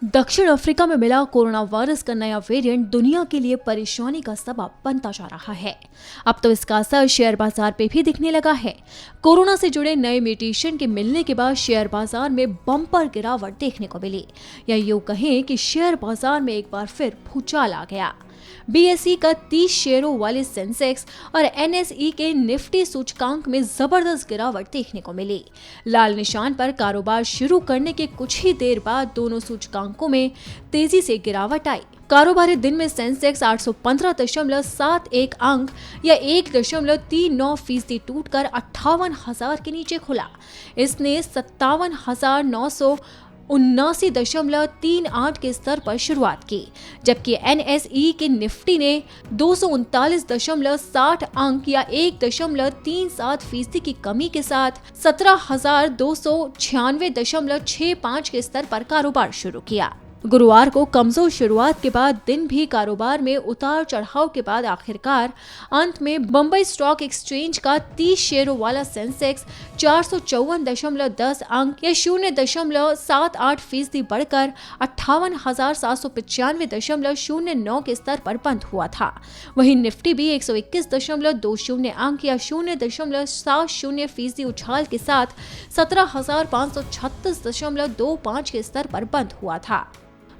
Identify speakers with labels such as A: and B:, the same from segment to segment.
A: दक्षिण अफ्रीका में मिला कोरोना वायरस का नया वेरिएंट दुनिया के लिए परेशानी का सबब बनता जा रहा है। अब तो इसका असर शेयर बाजार पे भी दिखने लगा है। कोरोना से जुड़े नए म्यूटेशन के मिलने के बाद शेयर बाजार में बम्पर गिरावट देखने को मिली, या यूं कहें कि शेयर बाजार में एक बार फिर भूचाल आ गया। बीएसई का 30 शेयरों वाले सेंसेक्स और एनएसई के निफ्टी सूचकांक में जबरदस्त गिरावट देखने को मिली। लाल निशान पर कारोबार शुरू करने के कुछ ही देर बाद दोनों सूचकांकों में तेजी से गिरावट आई। कारोबारी दिन में सेंसेक्स 815.71 अंक या 1.39% टूटकर 58,000 के नीचे खुला। इसने 57,979.38 के स्तर पर शुरुआत की, जबकि एनएसई के निफ्टी ने 239.60 अंक या 1.37% की कमी के साथ 17,296.65 के स्तर पर कारोबार शुरू किया। गुरुवार को कमजोर शुरुआत के बाद दिन भी कारोबार में उतार चढ़ाव के बाद आखिरकार अंत में बंबई स्टॉक एक्सचेंज का 30 शेयरों वाला सेंसेक्स 454.10 अंक या 0.78% बढ़कर 58,795.09 के स्तर पर बंद हुआ था। वहीं निफ्टी भी 121.20 अंक या 0.70% उछाल के साथ 17,536.25 के स्तर पर बंद हुआ था।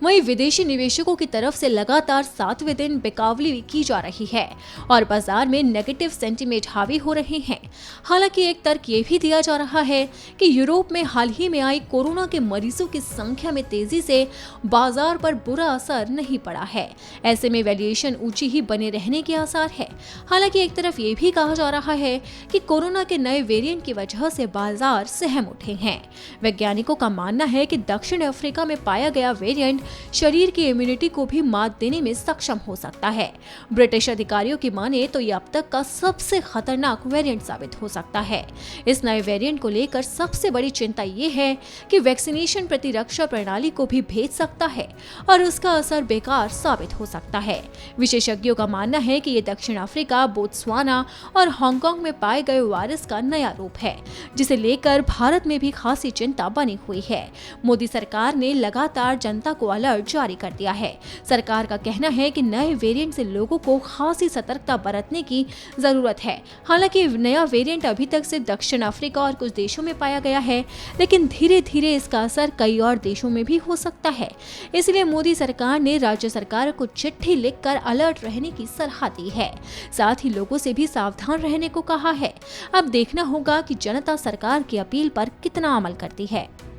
A: वहीं विदेशी निवेशकों की तरफ से लगातार 7वें दिन बिकावली की जा रही है और बाजार में नेगेटिव सेंटीमेंट हावी हो रहे हैं। हालांकि एक तर्क ये भी दिया जा रहा है कि यूरोप में हाल ही में आई कोरोना के मरीजों की संख्या में तेजी से बाजार पर बुरा असर नहीं पड़ा है। ऐसे में वैल्यूएशन ऊंची ही बने रहने के आसार है। हालांकि एक तरफ ये भी कहा जा रहा है कि कोरोना के नए वेरिएंट की वजह से बाजार सहम उठे हैं। वैज्ञानिकों का मानना है कि दक्षिण अफ्रीका में पाया गया वेरिएंट शरीर की इम्यूनिटी को भी मात देने में सक्षम हो सकता है। ब्रिटिश अधिकारियों की माने तो ये अब तक का सबसे खतरनाक वेरिएंट साबित हो सकता है। इस नए वेरिएंट को लेकर सबसे बड़ी चिंता ये है कि वैक्सीनेशन प्रतिरक्षा प्रणाली को भी भेज सकता है और उसका असर बेकार साबित हो सकता है। विशेषज्ञों का मानना है कि ये दक्षिण अफ्रीका, बोत्सवाना और हांगकांग में पाए गए वायरस का नया रूप है, जिसे लेकर भारत में भी खासी चिंता बनी हुई है। मोदी सरकार ने लगातार जनता को अलर्ट जारी कर दिया है। सरकार का कहना है कि नए वेरिएंट से लोगों को खासी सतर्कता बरतने की जरूरत है। हालांकि नया वेरिएंट अभी तक सिर्फ दक्षिण अफ्रीका और कुछ देशों में पाया गया है, लेकिन धीरे धीरे इसका असर कई और देशों में भी हो सकता है। इसलिए मोदी सरकार ने राज्य सरकार को चिट्ठी लिखकर अलर्ट रहने की सलाह दी है। साथ ही लोगों से भी सावधान रहने को कहा है। अब देखना होगा कि जनता सरकार की अपील पर कितना अमल करती है।